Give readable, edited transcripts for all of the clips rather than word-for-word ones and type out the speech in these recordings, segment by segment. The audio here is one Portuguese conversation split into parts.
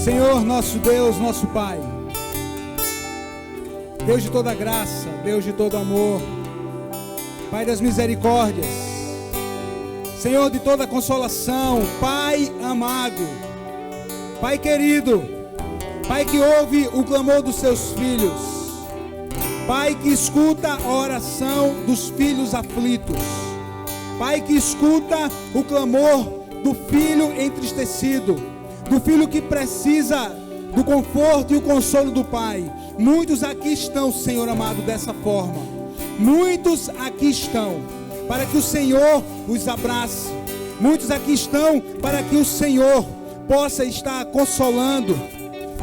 Senhor, nosso Deus, nosso Pai, Deus de toda graça, Deus de todo amor, Pai das misericórdias, Senhor de toda consolação, Pai amado, Pai querido, Pai que ouve o clamor dos seus filhos, Pai que escuta a oração dos filhos aflitos, Pai que escuta o clamor do filho entristecido, do filho que precisa do conforto e o consolo do Pai. Muitos aqui estão, Senhor amado, dessa forma. Muitos aqui estão para que o Senhor os abrace. Muitos aqui estão para que o Senhor possa estar consolando,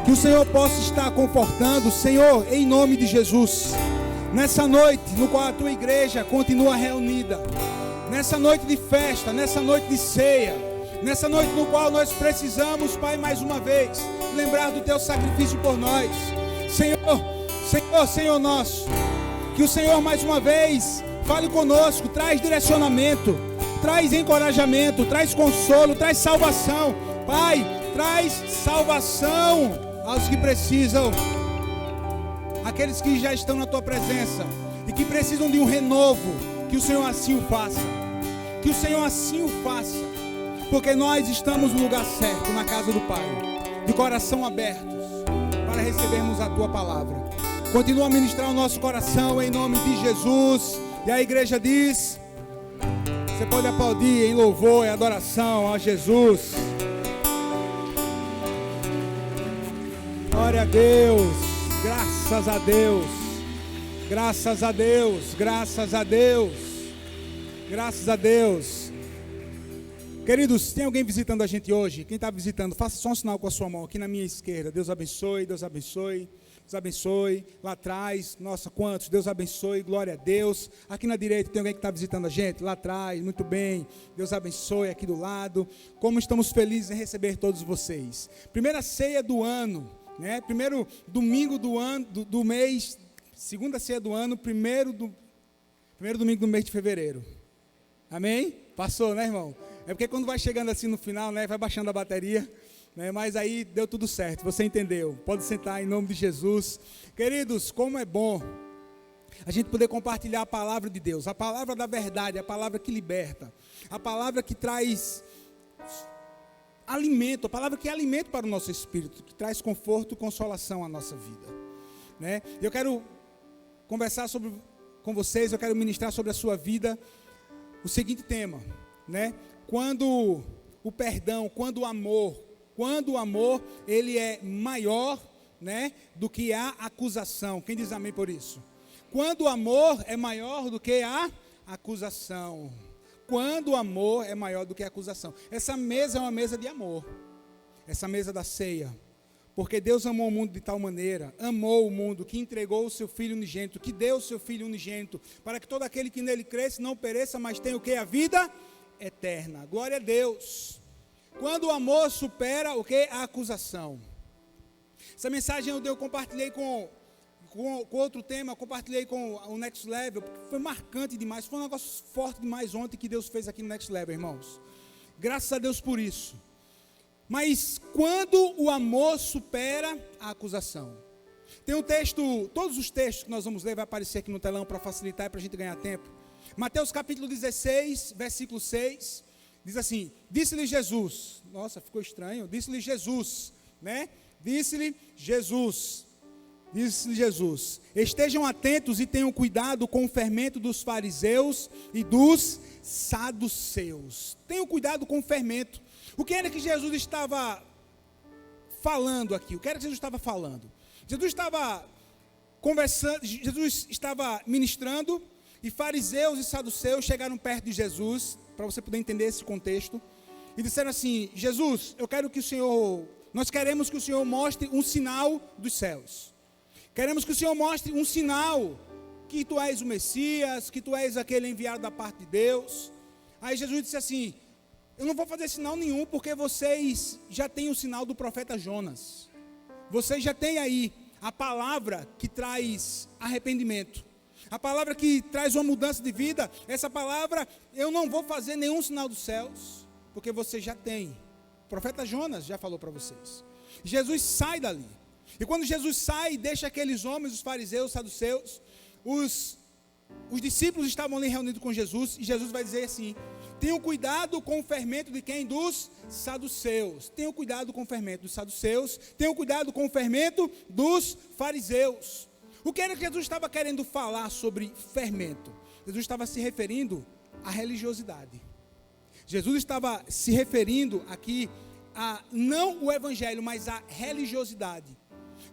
que o Senhor possa estar confortando. Senhor, em nome de Jesus, nessa noite no qual a tua igreja continua reunida, nessa noite de festa, nessa noite de ceia, nessa noite no qual nós precisamos, Pai, mais uma vez, lembrar do teu sacrifício por nós. Senhor nosso, que o Senhor mais uma vez fale conosco, traz direcionamento, traz encorajamento, traz consolo, traz salvação. Pai, traz salvação aos que precisam, aqueles que já estão na tua presença e que precisam de um renovo. Que o Senhor assim o faça, que o Senhor assim o faça, porque nós estamos no lugar certo, na casa do Pai, de coração abertos, para recebermos a tua palavra. Continua a ministrar o nosso coração em nome de Jesus. E a igreja diz: você pode aplaudir em louvor e adoração a Jesus. Glória a Deus, graças a Deus, graças a Deus, graças a Deus, graças a Deus. Queridos, tem alguém visitando a gente hoje? Quem está visitando, faça só um sinal com a sua mão aqui na minha esquerda. Deus abençoe, Deus abençoe, Deus abençoe. Lá atrás, nossa, quantos? Deus abençoe, glória a Deus. Aqui na direita tem alguém que está visitando a gente? Lá atrás, muito bem. Deus abençoe aqui do lado. Como estamos felizes em receber todos vocês. Primeira ceia do ano, né? Primeiro domingo do ano, do mês, segunda ceia do ano, primeiro domingo do mês de fevereiro. Amém? Passou, né, irmão? É porque quando vai chegando assim no final, né, vai baixando a bateria, né, mas aí deu tudo certo, você entendeu. Pode sentar em nome de Jesus. Queridos, como é bom a gente poder compartilhar a palavra de Deus, a palavra da verdade, a palavra que liberta, a palavra que traz alimento, a palavra que é alimento para o nosso espírito, que traz conforto e consolação à nossa vida, né? Eu quero conversar com vocês, eu quero ministrar sobre a sua vida o seguinte tema, né? Quando o perdão, quando o amor ele é maior, né, do que a acusação. Quem diz amém por isso? Quando o amor é maior do que a acusação. Quando o amor é maior do que a acusação. Essa mesa é uma mesa de amor. Essa mesa da ceia. Porque Deus amou o mundo de tal maneira, amou o mundo, que entregou o seu Filho unigênito, que deu o seu Filho unigênito, para que todo aquele que nele cresce não pereça, mas tenha o que? A vida eterna. Glória a Deus. Quando o amor supera o que? A acusação. Essa mensagem eu compartilhei com outro tema, compartilhei com o Next Level, porque foi marcante demais, foi um negócio forte demais ontem que Deus fez aqui no Next Level, irmãos. Graças a Deus por isso. Mas quando o amor supera a acusação. Tem um texto, todos os textos que nós vamos ler vai aparecer aqui no telão para facilitar e para a gente ganhar tempo. Mateus capítulo 16, versículo 6, diz assim: disse-lhe Jesus, nossa, ficou estranho, disse-lhe Jesus, né? Disse-lhe Jesus, estejam atentos e tenham cuidado com o fermento dos fariseus e dos saduceus. Tenham cuidado com o fermento. O que era que Jesus estava falando aqui? O que era que Jesus estava falando? Jesus estava conversando, Jesus estava ministrando, e fariseus e saduceus chegaram perto de Jesus, para você poder entender esse contexto, e disseram assim: Jesus, nós queremos que o Senhor mostre um sinal dos céus. Queremos que o Senhor mostre um sinal que tu és o Messias, que tu és aquele enviado da parte de Deus. Aí Jesus disse assim: eu não vou fazer sinal nenhum, porque vocês já têm o sinal do profeta Jonas. Vocês já têm aí a palavra que traz arrependimento, a palavra que traz uma mudança de vida. Essa palavra, eu não vou fazer nenhum sinal dos céus, porque vocês já têm. O profeta Jonas já falou para vocês. Jesus sai dali. E quando Jesus sai, deixa aqueles homens, os fariseus, os saduceus, os discípulos estavam ali reunidos com Jesus, e Jesus vai dizer assim: tenham cuidado com o fermento de quem? Dos saduceus. Tenham cuidado com o fermento dos saduceus, tenham cuidado com o fermento dos fariseus. O que era que Jesus estava querendo falar sobre fermento? Jesus estava se referindo à religiosidade. Jesus estava se referindo aqui a não o evangelho, mas a religiosidade.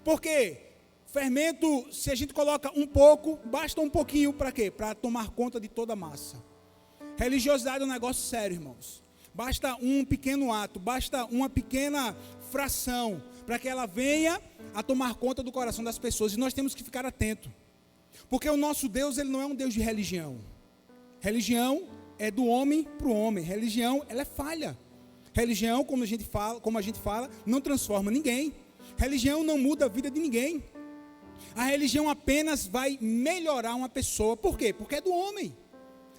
Porque fermento, se a gente coloca um pouco, basta um pouquinho para quê? Para tomar conta de toda a massa. Religiosidade é um negócio sério, irmãos. Basta um pequeno ato, basta uma pequena fração para que ela venha a tomar conta do coração das pessoas. E nós temos que ficar atentos. Porque o nosso Deus, ele não é um Deus de religião. Religião é do homem para o homem. Religião, ela é falha. Religião, como a gente fala, não transforma ninguém. Religião não muda a vida de ninguém. A religião apenas vai melhorar uma pessoa. Por quê? Porque é do homem.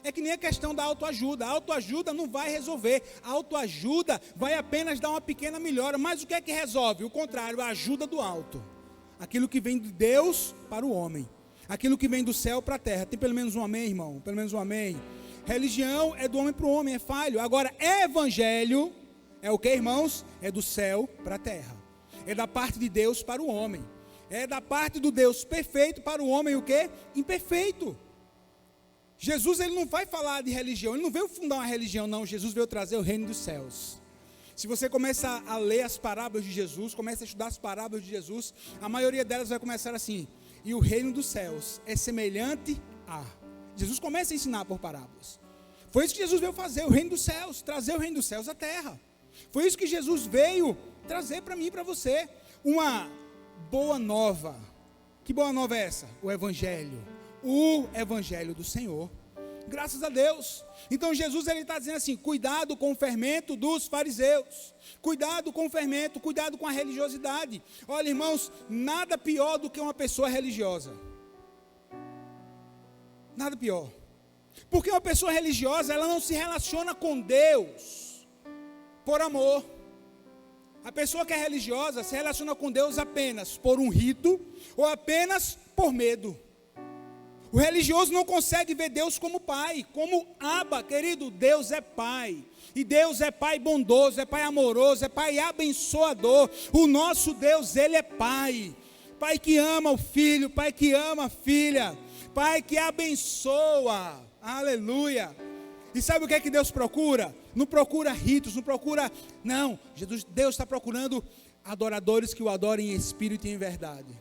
É que nem a questão da autoajuda. A autoajuda não vai resolver. A autoajuda vai apenas dar uma pequena melhora. Mas o que é que resolve? O contrário, a ajuda do alto. Aquilo que vem de Deus para o homem. Aquilo que vem do céu para a terra. Tem pelo menos um amém, irmão? Pelo menos um amém. Religião é do homem para o homem, é falho. Agora, evangelho é o que, irmãos? É do céu para a terra. É da parte de Deus para o homem. É da parte do Deus perfeito para o homem o quê? Imperfeito. Jesus, ele não vai falar de religião, ele não veio fundar uma religião, não. Jesus veio trazer o reino dos céus. Se você começa a ler as parábolas de Jesus, começa a estudar as parábolas de Jesus, a maioria delas vai começar assim: e o reino dos céus é semelhante a... Jesus começa a ensinar por parábolas. Foi isso que Jesus veio fazer, o reino dos céus, trazer o reino dos céus à terra. Foi isso que Jesus veio trazer para mim e para você. Uma boa nova. Que boa nova é essa? O evangelho do Senhor. Graças a Deus. Então Jesus, ele está dizendo assim: cuidado com o fermento dos fariseus. Cuidado com o fermento, cuidado com a religiosidade. Olha, irmãos, nada pior do que uma pessoa religiosa. Nada pior. Porque uma pessoa religiosa, ela não se relaciona com Deus por amor. A pessoa que é religiosa se relaciona com Deus apenas por um rito ou apenas por medo. O religioso não consegue ver Deus como pai, como Abba, querido. Deus é pai. E Deus é pai bondoso, é pai amoroso, é pai abençoador. O nosso Deus, ele é pai. Pai que ama o filho, pai que ama a filha. Pai que abençoa. Aleluia. E sabe o que é que Deus procura? Não procura ritos, não procura... Não, Deus está procurando adoradores que o adorem em espírito e em verdade.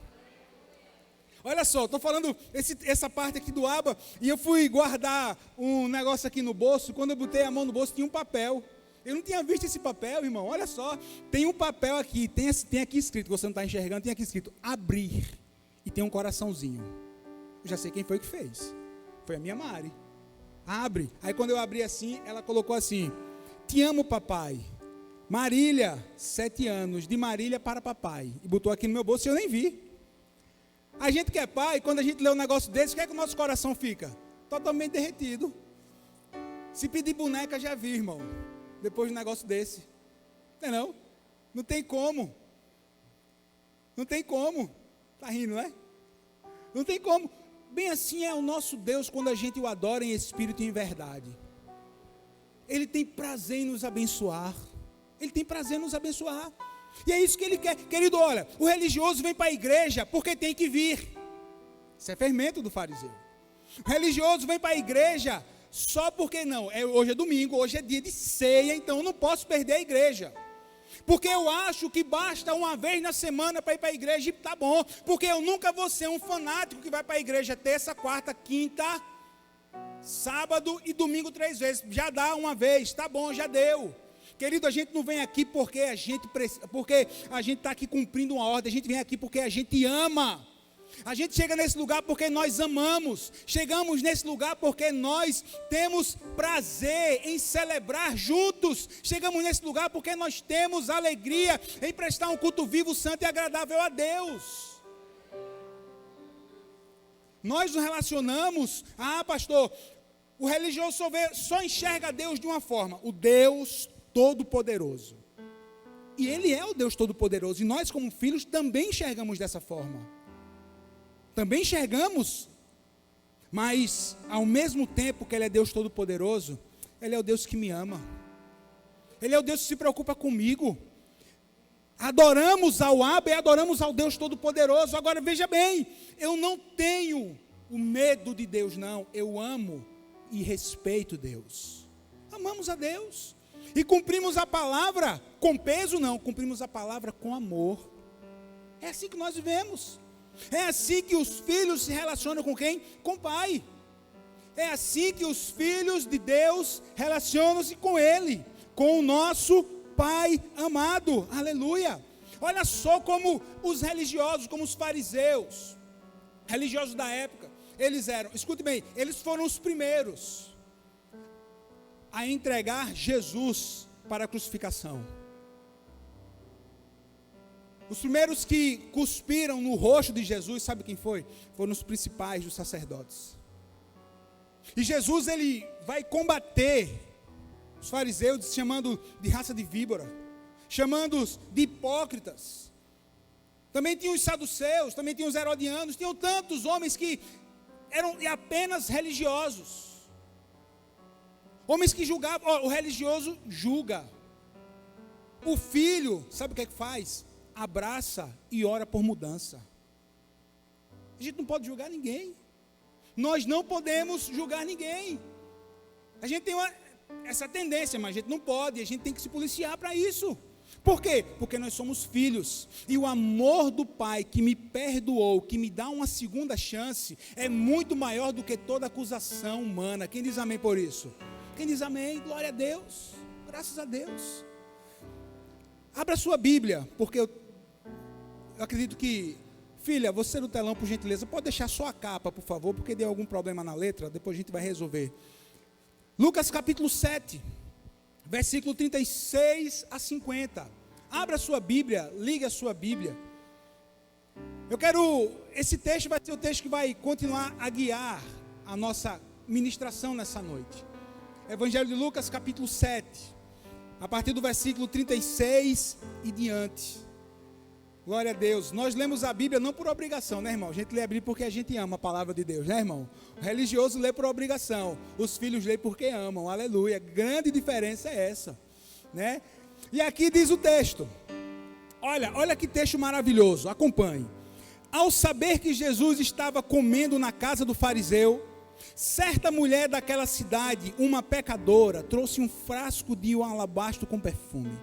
Olha só, estou falando essa parte aqui do Abba, e eu fui guardar um negócio aqui no bolso. Quando eu botei a mão no bolso, tinha um papel. Eu não tinha visto esse papel, irmão. Olha só, tem um papel aqui, tem aqui escrito, você não está enxergando, tem aqui escrito abrir, e tem um coraçãozinho. Eu já sei quem foi que fez. Foi a minha Mari. Abre. Aí quando eu abri assim, ela colocou assim: te amo, papai. Marília, 7 anos, de Marília para papai. E botou aqui no meu bolso e eu nem vi. A gente que é pai, quando a gente lê um negócio desse, o que é que o nosso coração fica? Totalmente derretido. Se pedir boneca, já vi, irmão. Depois de um negócio desse. Não? Não tem como. Não tem como. Tá rindo, né? Não tem como. Bem assim é o nosso Deus quando a gente o adora em espírito e em verdade. Ele tem prazer em nos abençoar. Ele tem prazer em nos abençoar. E é isso que ele quer. Querido, olha, o religioso vem para a igreja porque tem que vir. Isso é fermento do fariseu. O religioso vem para a igreja só porque não. Hoje é domingo, hoje é dia de ceia, então eu não posso perder a igreja. Porque eu acho que basta uma vez na semana para ir para a igreja e tá bom. Porque eu nunca vou ser um fanático que vai para a igreja terça, quarta, quinta, sábado e domingo 3 vezes. Já dá uma vez, tá bom, já deu. Querido, a gente não vem aqui porque a gente está aqui cumprindo uma ordem. A gente vem aqui porque a gente ama. A gente chega nesse lugar porque nós amamos. Chegamos nesse lugar porque nós temos prazer em celebrar juntos. Chegamos nesse lugar porque nós temos alegria em prestar um culto vivo, santo e agradável a Deus. Nós nos relacionamos... Ah, pastor, o religioso só enxerga Deus de uma forma: o Deus Todo-Poderoso. E Ele é o Deus Todo-Poderoso. E nós, como filhos, também enxergamos dessa forma. Também enxergamos. Mas, ao mesmo tempo que Ele é Deus Todo-Poderoso, Ele é o Deus que me ama. Ele é o Deus que se preocupa comigo. Adoramos ao Abba e adoramos ao Deus Todo-Poderoso. Agora, veja bem, eu não tenho o medo de Deus, não. Eu amo e respeito Deus. Amamos a Deus. E cumprimos a palavra com peso, não. Cumprimos a palavra com amor. É assim que nós vivemos. É assim que os filhos se relacionam com quem? Com o Pai. É assim que os filhos de Deus relacionam-se com Ele, com o nosso Pai amado. Aleluia. Olha só como os religiosos, como os fariseus, religiosos da época, eles eram, escute bem, eles foram os primeiros a entregar Jesus para a crucificação. Os primeiros que cuspiram no rosto de Jesus, sabe quem foi? Foram os principais dos sacerdotes. E Jesus, ele vai combater os fariseus, chamando de raça de víbora, chamando-os de hipócritas. Também tinham os saduceus, também tinham os herodianos, tinham tantos homens que eram apenas religiosos. Homens que julgavam, o religioso julga. O filho, sabe o que é que faz? Abraça e ora por mudança. A gente não pode julgar ninguém. Nós não podemos julgar ninguém. A gente tem essa tendência, mas a gente não pode, a gente tem que se policiar para isso. Por quê? Porque nós somos filhos. E o amor do Pai que me perdoou, que me dá uma segunda chance, é muito maior do que toda acusação humana. Quem diz amém por isso? Quem diz amém? Glória a Deus. Graças a Deus. Abra sua Bíblia, porque eu acredito que, filha, você no telão, por gentileza, pode deixar só a capa, por favor, porque deu algum problema na letra, depois a gente vai resolver. Lucas capítulo 7, versículo 36 a 50. Abra a sua Bíblia, ligue a sua Bíblia. Esse texto vai ser o texto que vai continuar a guiar a nossa ministração nessa noite. Evangelho de Lucas capítulo 7, a partir do versículo 36 e diante. Glória a Deus. Nós lemos a Bíblia não por obrigação, né, irmão? A gente lê a Bíblia porque a gente ama a palavra de Deus, né, irmão? O religioso lê por obrigação, os filhos lêem porque amam, aleluia. Grande diferença é essa, né? E aqui diz o texto, olha que texto maravilhoso, acompanhe. Ao saber que Jesus estava comendo na casa do fariseu, certa mulher daquela cidade, uma pecadora, trouxe um frasco de um alabastro com perfume.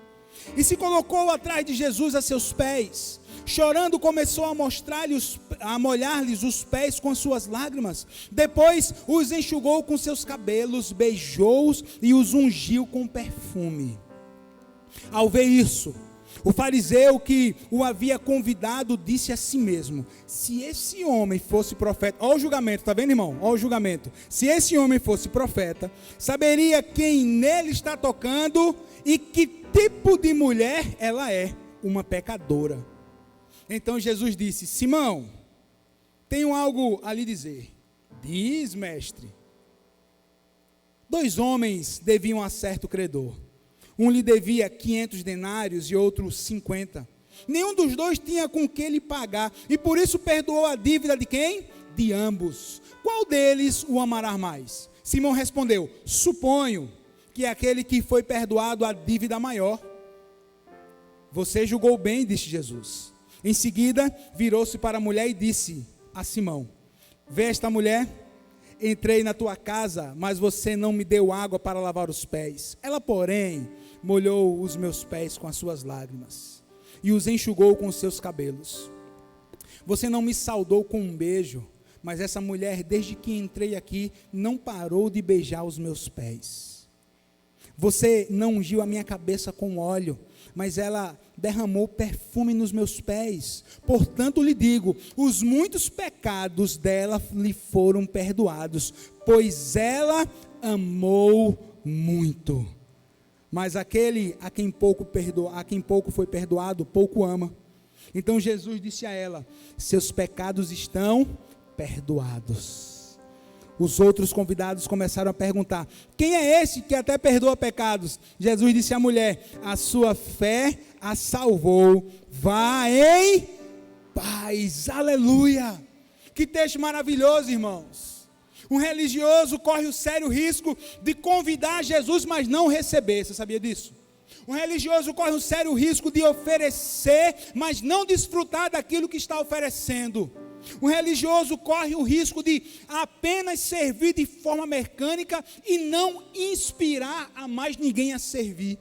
E se colocou atrás de Jesus a seus pés. Chorando, começou a molhar-lhes os pés com suas lágrimas. Depois os enxugou com seus cabelos, beijou-os e os ungiu com perfume. Ao ver isso, o fariseu que o havia convidado disse a si mesmo: se esse homem fosse profeta, olha o julgamento, está vendo, irmão? Olha o julgamento. Se esse homem fosse profeta, saberia quem nele está tocando e que tipo de mulher ela é, uma pecadora. Então Jesus disse: Simão, tenho algo a lhe dizer. Diz, mestre. 2 homens deviam a certo credor. Um lhe devia 500 denários e outro 50. Nenhum dos dois tinha com que lhe pagar, e por isso perdoou a dívida de quem? De ambos. Qual deles o amará mais? Simão respondeu: suponho que é aquele que foi perdoado a dívida maior. Você julgou bem, disse Jesus. Em seguida, virou-se para a mulher e disse a Simão: vê esta mulher? Entrei na tua casa, mas você não me deu água para lavar os pés. Ela, porém, molhou os meus pés com as suas lágrimas e os enxugou com os seus cabelos. Você não me saudou com um beijo, mas essa mulher, desde que entrei aqui, não parou de beijar os meus pés. Você não ungiu a minha cabeça com óleo, mas ela derramou perfume nos meus pés. Portanto lhe digo, os muitos pecados dela lhe foram perdoados, pois ela amou muito. Mas aquele a quem pouco foi perdoado, pouco ama. Então Jesus disse a ela: seus pecados estão perdoados. os outros convidados começaram a perguntar: quem é esse que até perdoa pecados? Jesus disse à mulher: a sua fé a salvou, vá em paz. Aleluia! Que texto maravilhoso, irmãos. Um religioso corre o sério risco de convidar Jesus, mas não receber. Você sabia disso? Um religioso corre o sério risco de oferecer, mas não desfrutar daquilo que está oferecendo. Um religioso corre o risco de apenas servir de forma mecânica e não inspirar a mais ninguém a servir.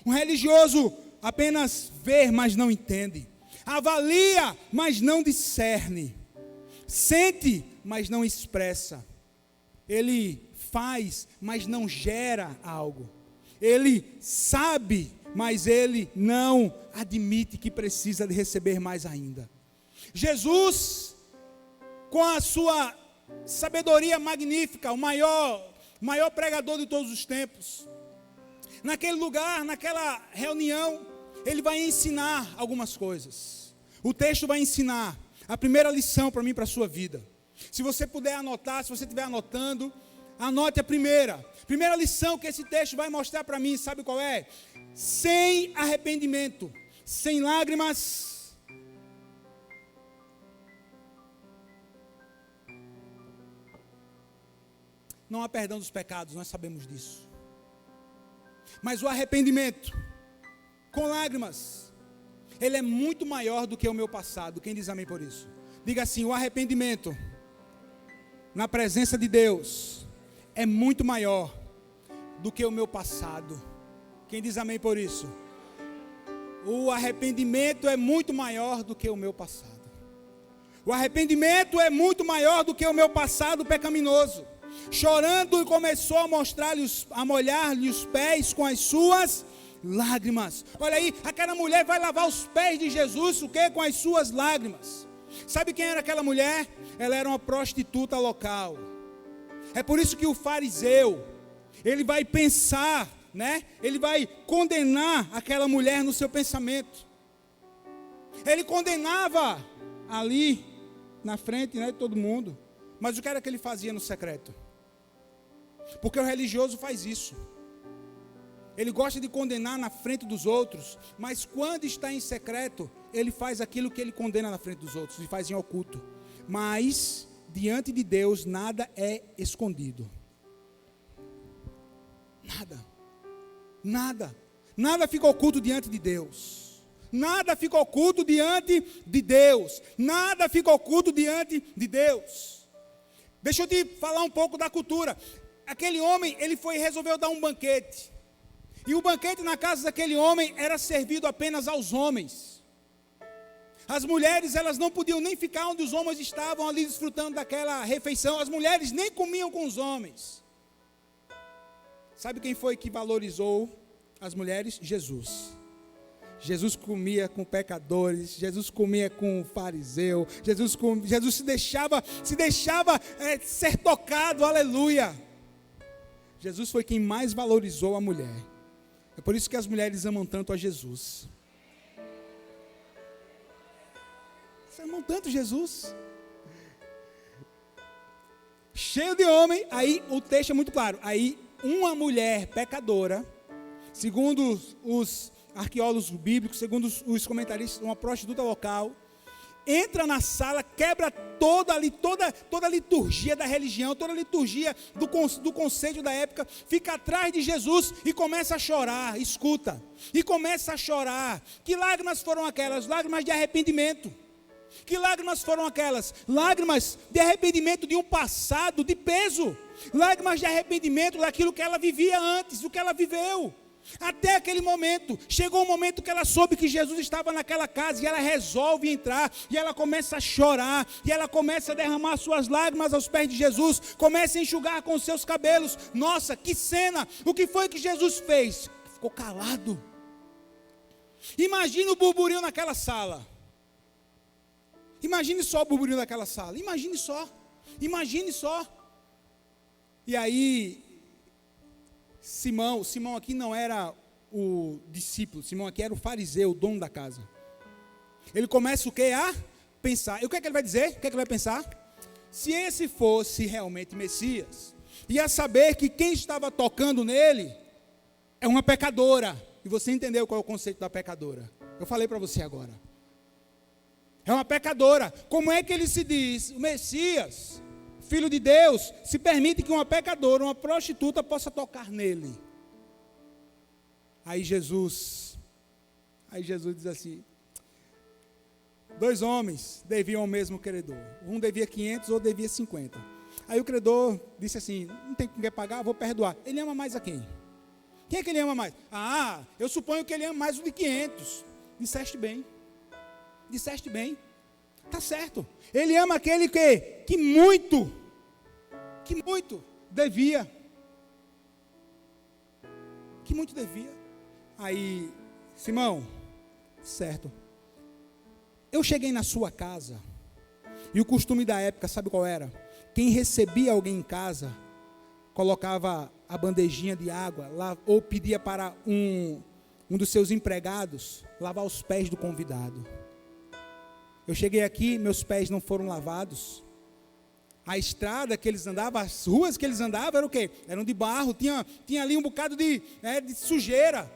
Um religioso apenas vê, mas não entende. Avalia, mas não discerne. Sente, mas não expressa. Ele faz, mas não gera algo. Ele sabe, mas ele não admite que precisa de receber mais ainda. Jesus, com a sua sabedoria magnífica, o maior pregador de todos os tempos, naquele lugar, naquela reunião, ele vai ensinar algumas coisas. O texto vai ensinar a primeira lição para mim e para a sua vida. Se você puder anotar, se você estiver anotando, anote a primeira lição que esse texto vai mostrar para mim, sabe qual é? Sem arrependimento, sem lágrimas, não há perdão dos pecados, nós sabemos disso. Mas o arrependimento, com lágrimas, ele é muito maior do que o meu passado. Quem diz amém por isso? Diga assim: o arrependimento na presença de Deus é muito maior do que o meu passado. Quem diz amém por isso? O arrependimento é muito maior do que o meu passado. O arrependimento é muito maior do que o meu passado pecaminoso. Chorando, começou a molhar-lhe os pés com as suas lágrimas. Olha aí, aquela mulher vai lavar os pés de Jesus, o quê? Com as suas lágrimas. Sabe quem era aquela mulher? Ela era uma prostituta local. É por isso que o fariseu, ele vai pensar, né? Ele vai condenar aquela mulher no seu pensamento. Ele condenava ali na frente, né, de todo mundo. Mas o que era que ele fazia no secreto? Porque o religioso faz isso. Ele gosta de condenar na frente dos outros, mas quando está em secreto, ele faz aquilo que ele condena na frente dos outros, e faz em oculto. Mas, diante de Deus, nada é escondido. Nada fica oculto diante de Deus. Nada fica oculto diante de Deus. Nada fica oculto diante de Deus. Deixa eu te falar um pouco da cultura. Aquele homem, ele resolveu dar um banquete. E o banquete na casa daquele homem era servido apenas aos homens. As mulheres, elas não podiam nem ficar onde os homens estavam ali desfrutando daquela refeição. As mulheres nem comiam com os homens. Sabe quem foi que valorizou as mulheres? Jesus. Jesus comia com pecadores, Jesus comia com o fariseu, Jesus se deixava ser tocado, aleluia. Jesus foi quem mais valorizou a mulher. É por isso que as mulheres amam tanto a Jesus. Vocês amam tanto Jesus. Cheio de homem, aí o texto é muito claro. Aí uma mulher pecadora, segundo os arqueólogos bíblicos, segundo os comentaristas, uma prostituta local, entra na sala, quebra toda a liturgia da religião, toda a liturgia do conceito da época, fica atrás de Jesus e começa a chorar, escuta, e começa a chorar. Que lágrimas foram aquelas? Lágrimas de arrependimento. Que lágrimas foram aquelas? Lágrimas de arrependimento de um passado de peso, lágrimas de arrependimento daquilo que ela vivia antes, do que ela viveu. Até aquele momento, chegou um momento que ela soube que Jesus estava naquela casa e ela resolve entrar, e ela começa a chorar, e ela começa a derramar suas lágrimas aos pés de Jesus, começa a enxugar com os seus cabelos. Nossa, que cena! O que foi que Jesus fez? Ficou calado. Imagina o burburinho naquela sala. Imagine só o burburinho daquela sala, imagine só. E aí Simão aqui não era o discípulo, Simão aqui era o fariseu, o dono da casa. Ele começa o quê? A pensar. E o que é que ele vai dizer? O que é que ele vai pensar? se esse fosse realmente Messias, ia saber que quem estava tocando nele é uma pecadora. E você entendeu qual é o conceito da pecadora? Eu falei para você agora. É uma pecadora. Como é que ele se diz? O Messias, Filho de Deus, se permite que uma pecadora, uma prostituta, possa tocar nele. Aí Jesus diz assim: 2 homens deviam ao mesmo credor. Um devia 500, outro devia 50. Aí o credor disse assim: não tem com quem pagar, vou perdoar. Ele ama mais a quem? Quem é que ele ama mais? Eu suponho que ele ama mais o de 500. Disseste bem. Está certo. Ele ama aquele que muito devia. Que muito devia. Aí, Simão, certo. Eu cheguei na sua casa, e o costume da época, sabe qual era? Quem recebia alguém em casa, colocava a bandejinha de água, ou pedia para um dos seus empregados lavar os pés do convidado. Eu cheguei aqui, meus pés não foram lavados. A estrada que eles andavam, as ruas que eles andavam, eram o quê? Eram de barro, tinha ali um bocado de sujeira.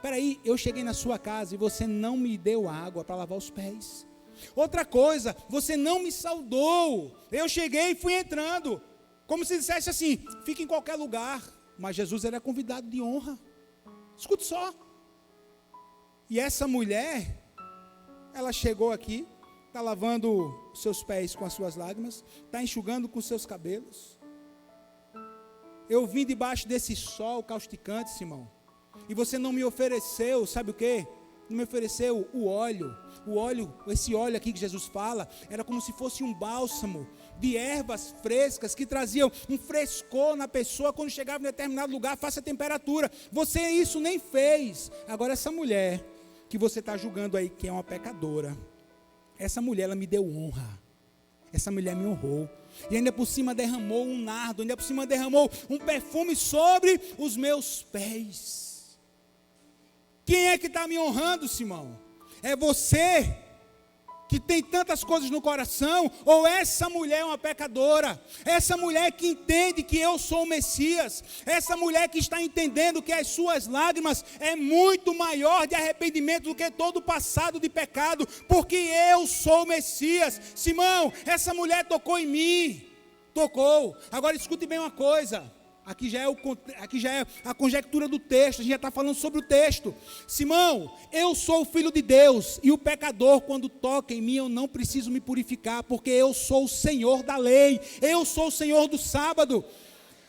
Peraí, eu cheguei na sua casa e você não me deu água para lavar os pés. Outra coisa, você não me saudou. Eu cheguei e fui entrando, como se dissesse assim: fique em qualquer lugar. Mas Jesus era convidado de honra. Escute só. E essa mulher, ela chegou aqui, está lavando os seus pés com as suas lágrimas, está enxugando com os seus cabelos. Eu vim debaixo desse sol causticante, Simão, e você não me ofereceu, sabe o quê? Não me ofereceu o óleo. O óleo, esse óleo aqui que Jesus fala, era como se fosse um bálsamo de ervas frescas que traziam um frescor na pessoa quando chegava em determinado lugar, faça a temperatura. Você isso nem fez. Agora essa mulher que você está julgando aí, que é uma pecadora, essa mulher, ela me deu honra. Essa mulher me honrou. E ainda por cima derramou um nardo, ainda por cima derramou um perfume sobre os meus pés. Quem é que está me honrando, Simão? É você que tem tantas coisas no coração, ou essa mulher é uma pecadora? Essa mulher que entende que eu sou o Messias, essa mulher que está entendendo que as suas lágrimas é muito maior de arrependimento do que todo o passado de pecado, porque eu sou o Messias. Simão, essa mulher tocou em mim, tocou. Agora escute bem uma coisa. Aqui já é a conjectura do texto, a gente já está falando sobre o texto. Simão, eu sou o Filho de Deus, e o pecador, quando toca em mim, eu não preciso me purificar, porque eu sou o Senhor da lei, eu sou o Senhor do sábado.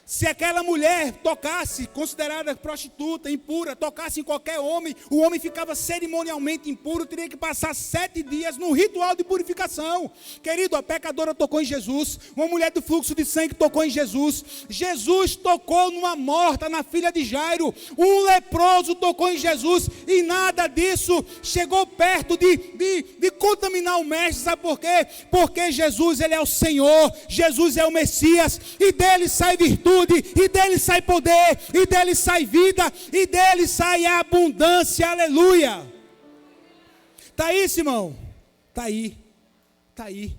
Se aquela mulher tocasse, considerada prostituta, impura, tocasse em qualquer homem, o homem ficava cerimonialmente impuro, teria que passar 7 dias num ritual de purificação. Querido, a pecadora tocou em Jesus, uma mulher do fluxo de sangue tocou em Jesus, Jesus tocou numa morta, na filha de Jairo, um leproso tocou em Jesus, e nada disso chegou perto de contaminar o mestre. Sabe por quê? Porque Jesus, ele é o Senhor, Jesus é o Messias, e dele sai virtude, e dele sai poder, e dele sai vida, e dele sai a abundância. Aleluia. Está aí, Simão? Está aí.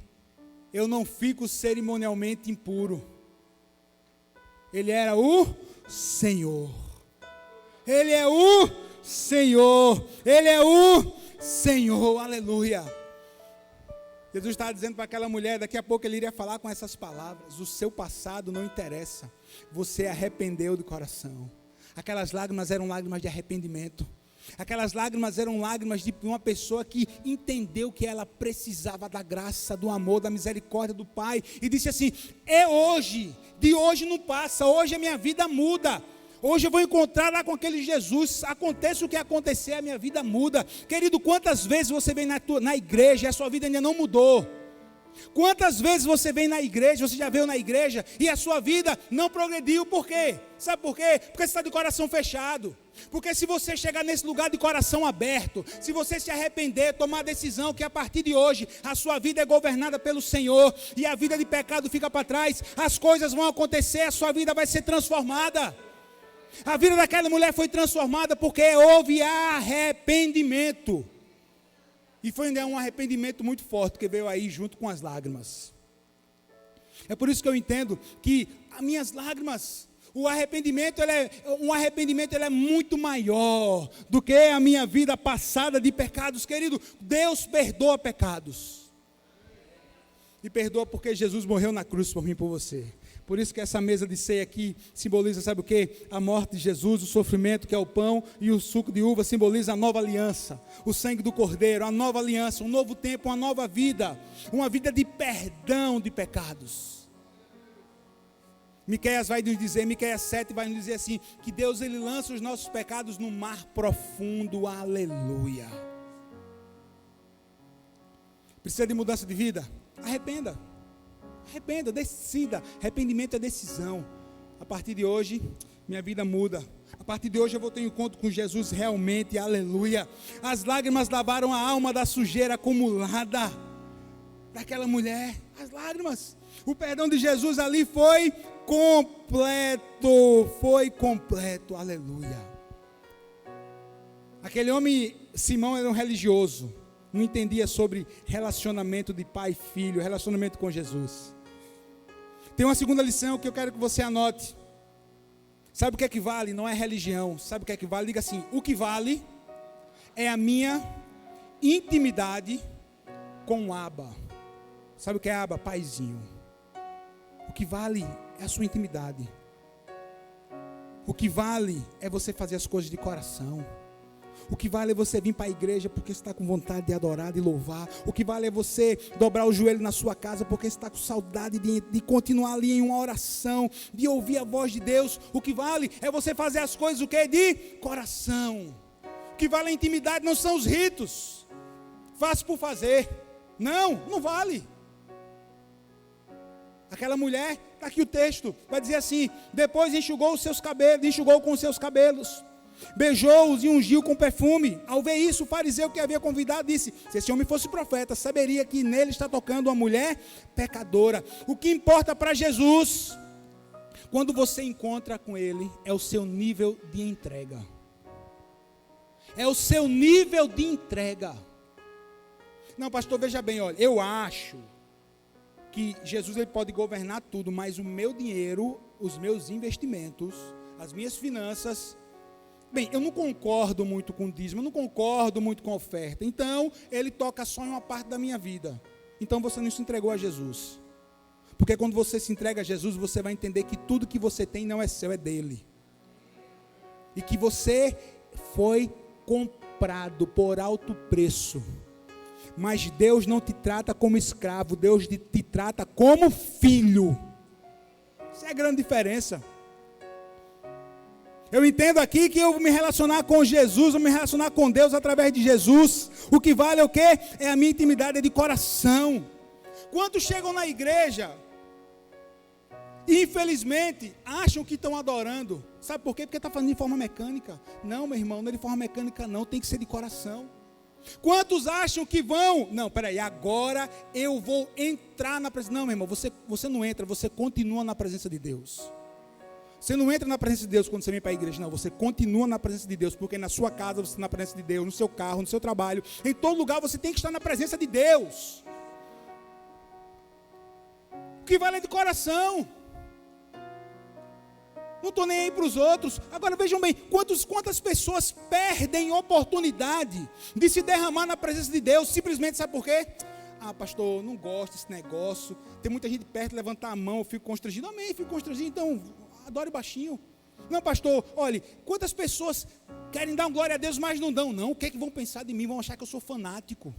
Eu não fico cerimonialmente impuro. Ele era o Senhor. Ele é o Senhor. Ele é o Senhor. Aleluia. Jesus estava dizendo para aquela mulher, daqui a pouco ele iria falar com essas palavras: o seu passado não interessa, você arrependeu de coração. Aquelas lágrimas eram lágrimas de arrependimento. Aquelas lágrimas eram lágrimas de uma pessoa que entendeu que ela precisava da graça, do amor, da misericórdia do Pai, e disse assim: é hoje, de hoje não passa, hoje a minha vida muda. Hoje eu vou encontrar lá com aquele Jesus, aconteça o que acontecer, a minha vida muda. Querido, quantas vezes você vem na igreja e a sua vida ainda não mudou? Quantas vezes você vem na igreja, você já veio na igreja e a sua vida não progrediu? Por quê? Sabe por quê? Porque você está de coração fechado. Porque se você chegar nesse lugar de coração aberto, se você se arrepender, tomar a decisão que a partir de hoje a sua vida é governada pelo Senhor e a vida de pecado fica para trás, as coisas vão acontecer, a sua vida vai ser transformada. A vida daquela mulher foi transformada porque houve arrependimento. E foi um arrependimento muito forte que veio aí junto com as lágrimas. É por isso que eu entendo que as minhas lágrimas, um arrependimento ele é muito maior do que a minha vida passada de pecados, querido. Deus perdoa pecados. E perdoa porque Jesus morreu na cruz por mim e por você. Por isso que essa mesa de ceia aqui simboliza, sabe o quê? A morte de Jesus, o sofrimento que é o pão e o suco de uva simboliza a nova aliança. O sangue do Cordeiro, a nova aliança, um novo tempo, uma nova vida. Uma vida de perdão de pecados. Miqueias vai nos dizer, Miqueias 7 vai nos dizer assim, que Deus ele lança os nossos pecados no mar profundo, aleluia. Precisa de mudança de vida? Arrependa, decida. Arrependimento é decisão. A partir de hoje, minha vida muda. A partir de hoje eu vou ter um encontro com Jesus realmente, aleluia. As lágrimas lavaram a alma da sujeira acumulada daquela mulher. As lágrimas. O perdão de Jesus ali foi completo, aleluia. Aquele homem, Simão, era um religioso. Não entendia sobre relacionamento de pai e filho, relacionamento com Jesus. Tem uma segunda lição que eu quero que você anote. Sabe o que é que vale? Não é religião. Sabe o que é que vale? Diga assim, o que vale é a minha intimidade com o Abba. Sabe o que é Abba? Paizinho. O que vale é a sua intimidade. O que vale é você fazer as coisas de coração. O que vale é você vir para a igreja porque você está com vontade de adorar, de louvar. O que vale é você dobrar o joelho na sua casa porque você está com saudade de continuar ali em uma oração, de ouvir a voz de Deus. O que vale é você fazer as coisas o quê? De coração. O que vale a intimidade não são os ritos. Faço por fazer. Não vale. Aquela mulher, está aqui o texto, vai dizer assim, depois enxugou com os seus cabelos. Beijou-os e ungiu com perfume. Ao ver isso, o fariseu que havia convidado disse, se esse homem fosse profeta, saberia que nele está tocando uma mulher pecadora. O que importa para Jesus, quando você encontra com ele, é o seu nível de entrega. É o seu nível de entrega. Não, pastor, veja bem, olha, eu acho que Jesus ele pode governar tudo, mas o meu dinheiro, os meus investimentos, as minhas finanças, bem, eu não concordo muito com o dízimo, eu não concordo muito com a oferta, então ele toca só em uma parte da minha vida. Então você não se entregou a Jesus, porque quando você se entrega a Jesus, você vai entender que tudo que você tem não é seu, é dele, e que você foi comprado por alto preço. Mas Deus não te trata como escravo, Deus te trata como filho. Essa é a grande diferença. Eu entendo aqui que eu vou me relacionar com Jesus, vou me relacionar com Deus através de Jesus. O que vale é o quê? É a minha intimidade de coração. Quantos chegam na igreja e infelizmente acham que estão adorando? Sabe por quê? Porque está fazendo de forma mecânica. Não, meu irmão, não é de forma mecânica não, tem que ser de coração. Quantos acham que vão? Não, peraí, agora eu vou entrar na presença. Não, meu irmão, você não entra, você continua na presença de Deus. Você não entra na presença de Deus quando você vem para a igreja, não. Você continua na presença de Deus, porque na sua casa você está na presença de Deus, no seu carro, no seu trabalho, em todo lugar você tem que estar na presença de Deus. O que vale é de coração. Não estou nem aí para os outros. Agora vejam bem, quantas pessoas perdem oportunidade de se derramar na presença de Deus, simplesmente, sabe por quê? Ah, pastor, não gosto desse negócio, tem muita gente perto, levantar a mão, eu fico constrangido. Amém, fico constrangido, então adore baixinho. Não, pastor, olhe, quantas pessoas querem dar glória a Deus, mas não dão, não. O que é que vão pensar de mim? Vão achar que eu sou fanático.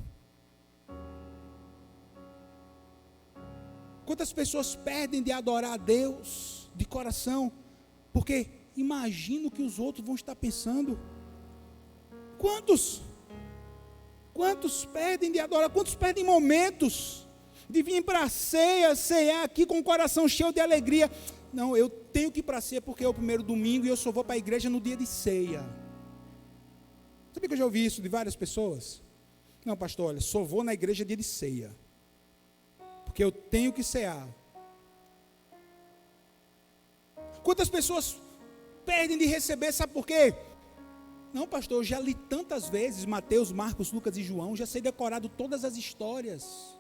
Quantas pessoas perdem de adorar a Deus de coração? Porque imagino que os outros vão estar pensando. Quantos perdem de adorar? Quantos perdem momentos de vir para a cear aqui com o coração cheio de alegria? Não, eu tenho que ir para a ceia porque é o primeiro domingo e eu só vou para a igreja no dia de ceia. Sabia que eu já ouvi isso de várias pessoas? Não, pastor, olha, só vou na igreja dia de ceia, porque eu tenho que cear. Quantas pessoas perdem de receber, sabe por quê? Não, pastor, eu já li tantas vezes Mateus, Marcos, Lucas e João, já sei decorado todas as histórias.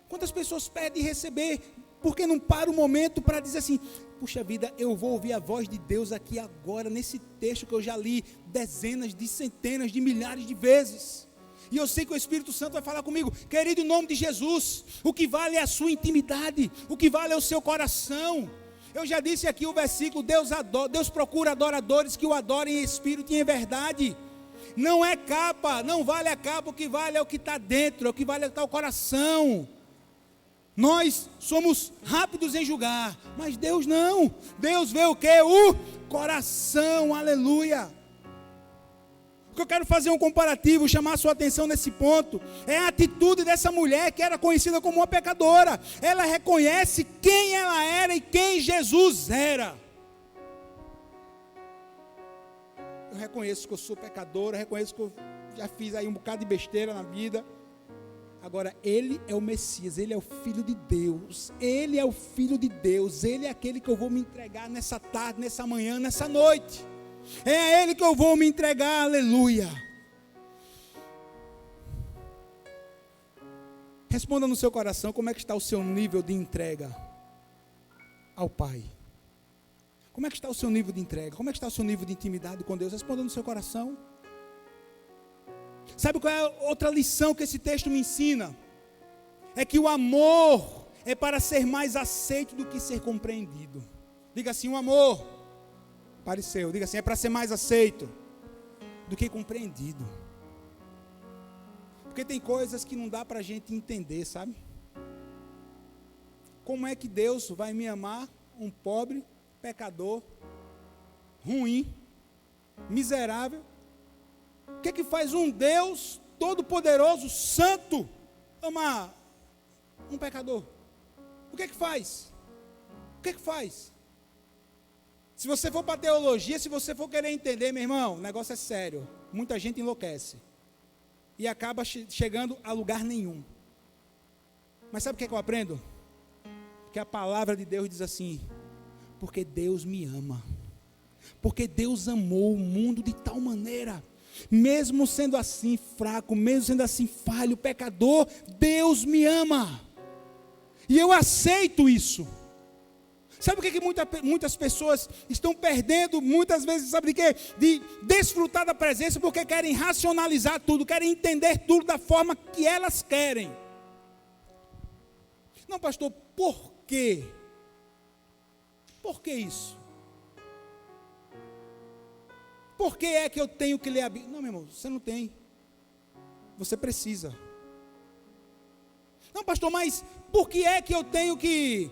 Quantas pessoas perdem de receber Por que não para um momento para dizer assim, puxa vida, eu vou ouvir a voz de Deus aqui agora, nesse texto que eu já li dezenas de centenas de milhares de vezes. E eu sei que o Espírito Santo vai falar comigo, querido, em nome de Jesus, o que vale é a sua intimidade, o que vale é o seu coração. Eu já disse aqui o versículo, Deus procura adoradores que o adorem em espírito e em verdade. Não é capa, não vale a capa, o que vale é o que está dentro, é o que vale é o que está o coração. Nós somos rápidos em julgar, mas Deus não. Deus vê o que? O coração, aleluia. O que eu quero fazer um comparativo, chamar a sua atenção nesse ponto, é a atitude dessa mulher que era conhecida como uma pecadora. Ela reconhece quem ela era e quem Jesus era. Eu reconheço que eu sou pecadora, reconheço que eu já fiz aí um bocado de besteira na vida. Agora, Ele é o Messias, Ele é o Filho de Deus, Ele é o Filho de Deus, Ele é aquele que eu vou me entregar nessa tarde, nessa manhã, nessa noite. É a Ele que eu vou me entregar, aleluia. Responda no seu coração, como é que está o seu nível de entrega ao Pai? Como é que está o seu nível de entrega? Como é que está o seu nível de intimidade com Deus? Responda no seu coração. Sabe qual é a outra lição que esse texto me ensina? É que o amor é para ser mais aceito do que ser compreendido. Diga assim, o amor, pareceu, diga assim, é para ser mais aceito do que compreendido. Porque tem coisas que não dá para a gente entender, sabe? Como é que Deus vai me amar, um pobre, pecador, ruim, miserável? O que é que faz um Deus todo-poderoso, santo, amar um pecador? O que é que faz? O que é que faz? Se você for para a teologia, se você for querer entender, meu irmão, o negócio é sério. Muita gente enlouquece. E acaba chegando a lugar nenhum. Mas sabe o que é que eu aprendo? Que a palavra de Deus diz assim, porque Deus me ama. Porque Deus amou o mundo de tal maneira, mesmo sendo assim fraco, mesmo sendo assim falho, pecador, Deus me ama. E eu aceito isso. Sabe o que muitas pessoas estão perdendo, muitas vezes, sabe de quê? De desfrutar da presença, porque querem racionalizar tudo, querem entender tudo da forma que elas querem. Não, pastor, por quê? Por que isso? Por que é que eu tenho que ler a Bíblia? Não, meu irmão, você não tem. Você precisa. Não, pastor, mas por que é que eu tenho que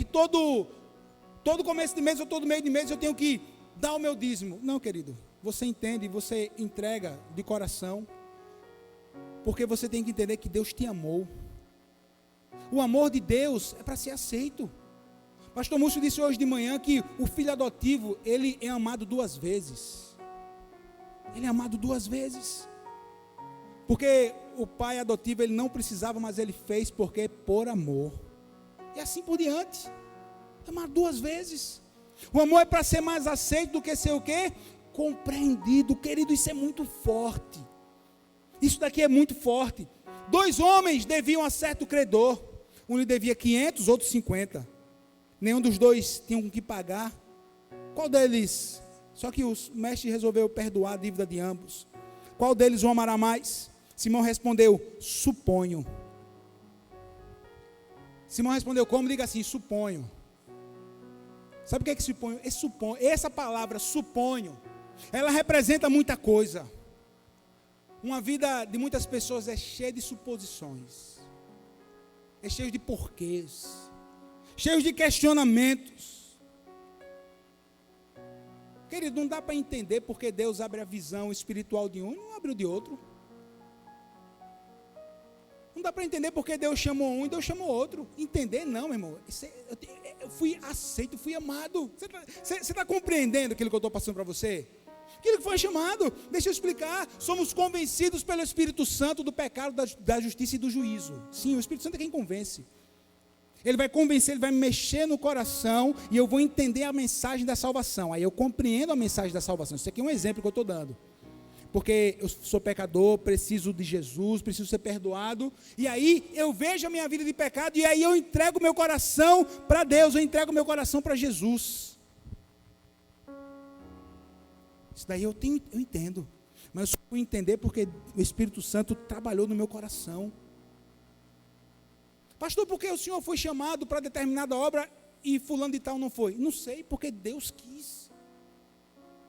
todo começo de mês ou todo meio de mês eu tenho que dar o meu dízimo? Não, querido. Você entende, você entrega de coração. Porque você tem que entender que Deus te amou. O amor de Deus é para ser aceito. Pastor Múcio disse hoje de manhã que o filho adotivo, ele é amado 2 vezes. Ele é amado 2 vezes. Porque o pai adotivo, ele não precisava, mas ele fez porque por amor. E assim por diante. Amado 2 vezes. O amor é para ser mais aceito do que ser o quê? Compreendido. Querido, isso é muito forte. Isso daqui é muito forte. 2 homens deviam a certo credor. Um lhe devia 500, outro 50. Nenhum dos 2 tinha com que pagar. Qual deles? Só que o mestre resolveu perdoar a dívida de ambos. Qual deles o amará mais? Simão respondeu, suponho. Simão respondeu como? Diga assim, suponho. Sabe o que é que suponho? Essa palavra, suponho, ela representa muita coisa. Uma vida de muitas pessoas é cheia de suposições. É cheia de porquês. Cheio de questionamentos. Querido, não dá para entender porque Deus abre a visão espiritual de um e não abre o de outro. Não dá para entender porque Deus chamou um e Deus chamou outro. Entender não, meu irmão. Eu fui aceito, fui amado. Você está compreendendo aquilo que eu estou passando para você? Aquilo que foi chamado, deixa eu explicar. Somos convencidos pelo Espírito Santo do pecado, da justiça e do juízo. Sim, o Espírito Santo é quem convence. Ele vai convencer, ele vai mexer no coração e eu vou entender a mensagem da salvação. Aí eu compreendo a mensagem da salvação. Isso aqui é um exemplo que eu estou dando. porque eu sou pecador, preciso de Jesus, preciso ser perdoado, e aí eu vejo a minha vida de pecado, e aí eu entrego meu coração para Deus, eu entrego meu coração para Jesus. Isso daí eu entendo, mas eu só vou entender porque o Espírito Santo trabalhou no meu coração. Pastor, por que o senhor foi chamado para determinada obra e fulano de tal não foi? Não sei, porque Deus quis.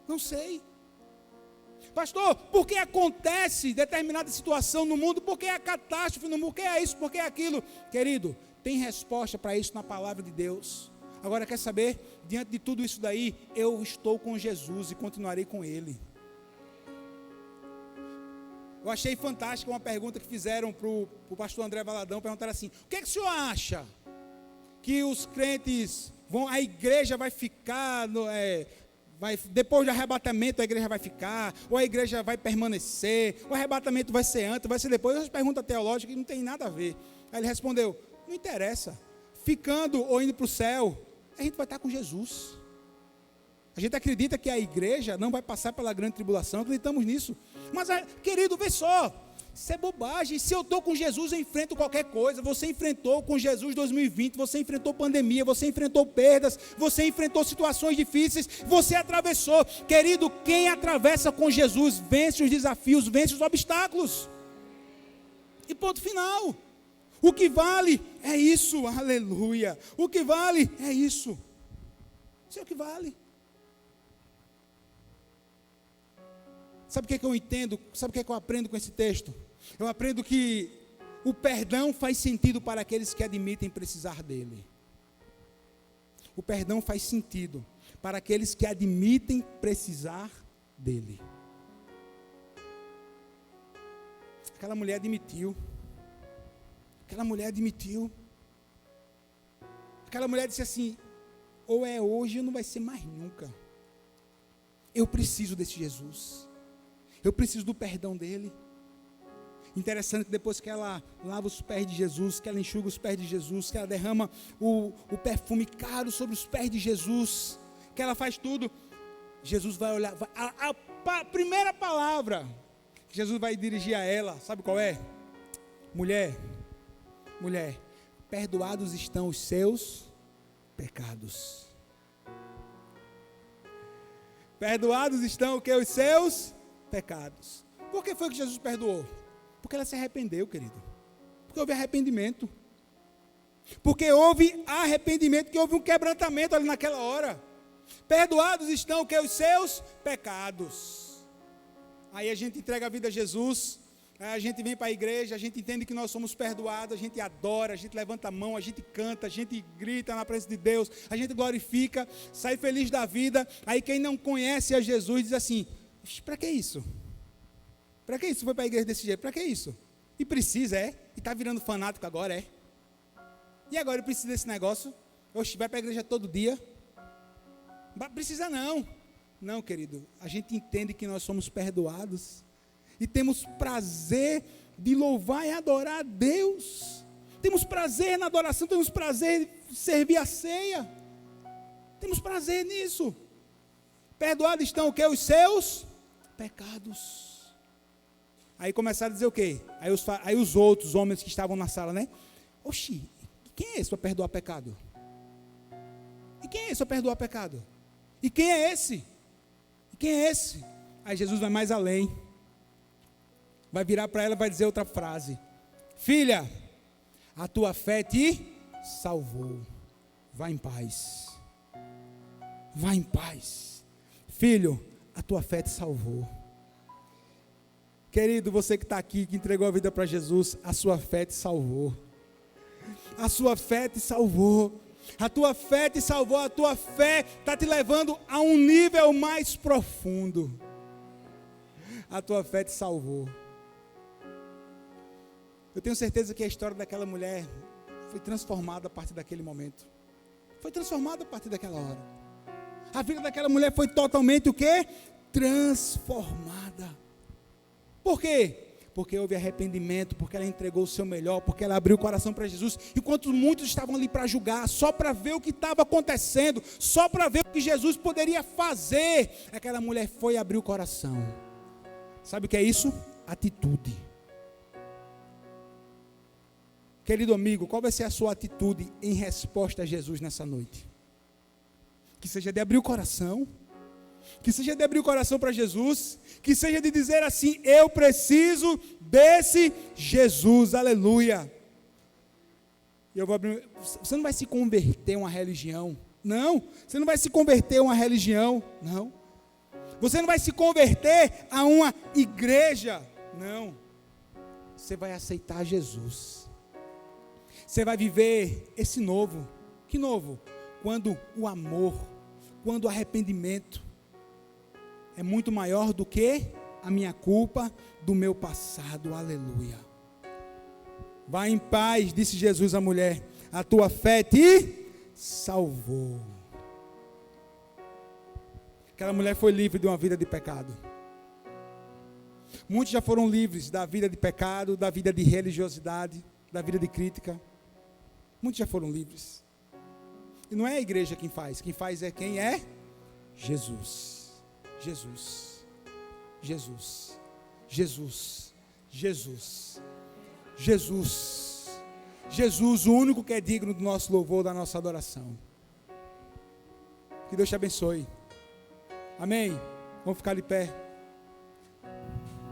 Não sei. Pastor, por que acontece determinada situação no mundo? Por que é a catástrofe no mundo? Por que é isso? Por que é aquilo? Querido, tem resposta para isso na palavra de Deus. Agora, quer saber? Diante de tudo isso daí, eu estou com Jesus e continuarei com Ele. Eu achei fantástica uma pergunta que fizeram para o pastor André Valadão. Perguntaram assim: o que é que o senhor acha que os crentes a igreja vai ficar, depois do arrebatamento a igreja vai ficar, ou a igreja vai permanecer, o arrebatamento vai ser antes, vai ser depois? Essa pergunta teológica que não tem nada a ver. Aí ele respondeu: não interessa, ficando ou indo para o céu, a gente vai estar com Jesus. A gente acredita que a igreja não vai passar pela grande tribulação, acreditamos nisso. Mas, querido, vê só, isso é bobagem. Se eu estou com Jesus, eu enfrento qualquer coisa. Você enfrentou com Jesus 2020, você enfrentou pandemia, você enfrentou perdas, você enfrentou situações difíceis, você atravessou. Querido, quem atravessa com Jesus vence os desafios, vence os obstáculos. E ponto final. O que vale é isso, aleluia. O que vale é isso. Isso é o que vale. Sabe o que eu entendo? Sabe o que eu aprendo com esse texto? Eu aprendo que o perdão faz sentido para aqueles que admitem precisar dele. O perdão faz sentido para aqueles que admitem precisar dele. Aquela mulher admitiu. Aquela mulher admitiu. Aquela mulher disse assim: ou é hoje ou não vai ser mais nunca. Eu preciso desse Jesus. Eu preciso do perdão dele. Interessante que depois que ela lava os pés de Jesus, que ela enxuga os pés de Jesus, que ela derrama o perfume caro sobre os pés de Jesus, que ela faz tudo, Jesus vai olhar, a primeira palavra que Jesus vai dirigir a ela, sabe qual é? Mulher, perdoados estão os seus pecados. Perdoados estão o que? Os seus pecados. Por que foi que Jesus perdoou? Porque ela se arrependeu, querido. Porque houve arrependimento. Porque houve arrependimento, que houve um quebrantamento ali naquela hora. Perdoados estão o que? Os seus pecados. Aí a gente entrega a vida a Jesus, a gente vem para a igreja, a gente entende que nós somos perdoados, a gente adora, a gente levanta a mão, a gente canta, a gente grita na presença de Deus, a gente glorifica, sai feliz da vida. Aí quem não conhece a Jesus diz assim: para que isso? Para que isso? Foi para a igreja desse jeito? Para que isso? E precisa, E está virando fanático agora, E agora ele precisa desse negócio? Oxe, vai para a igreja todo dia? Precisa não. Não, querido. A gente entende que nós somos perdoados. E temos prazer de louvar e adorar a Deus. Temos prazer na adoração, temos prazer de servir a ceia. Temos prazer nisso. Perdoados estão o quê? Os seus pecados. Aí começaram a dizer o quê? Aí os outros homens que estavam na sala, Oxi, quem é esse para perdoar pecado? E quem é esse para perdoar pecado? E quem é esse? E quem é esse? Aí Jesus vai mais além. Vai virar para ela e vai dizer outra frase: filha, a tua fé te salvou. Vá em paz. Vá em paz. Filho, a tua fé te salvou. Querido, você que está aqui, que entregou a vida para Jesus, a sua fé te salvou. A sua fé te salvou. A tua fé te salvou. A tua fé está te levando a um nível mais profundo. A tua fé te salvou. Eu tenho certeza que a história daquela mulher foi transformada a partir daquele momento. Foi transformada a partir daquela hora. A vida daquela mulher foi totalmente o quê? Transformada. Por quê? Porque houve arrependimento, porque ela entregou o seu melhor, porque ela abriu o coração para Jesus. Enquanto muitos estavam ali para julgar, só para ver o que estava acontecendo, só para ver o que Jesus poderia fazer, aquela mulher foi abrir o coração. Sabe o que é isso? Atitude. Querido amigo, qual vai ser a sua atitude em resposta a Jesus nessa noite? Que seja de abrir o coração, que seja de abrir o coração para Jesus, que seja de dizer assim: eu preciso desse Jesus, aleluia. Eu vou abrir. Você não vai se converter a uma religião, não. Você não vai se converter a uma religião, não. Você não vai se converter a uma igreja, não. Você vai aceitar Jesus. Você vai viver esse novo. Que novo? Quando o amor, quando o arrependimento é muito maior do que a minha culpa do meu passado, aleluia. Vai em paz, disse Jesus à mulher, a tua fé te salvou. Aquela mulher foi livre de uma vida de pecado. Muitos já foram livres da vida de pecado, da vida de religiosidade, da vida de crítica. Muitos já foram livres. E não é a igreja quem faz é quem é? Jesus. Jesus. Jesus. Jesus. Jesus. Jesus. Jesus, o único que é digno do nosso louvor, da nossa adoração. Que Deus te abençoe. Amém? Vamos ficar de pé.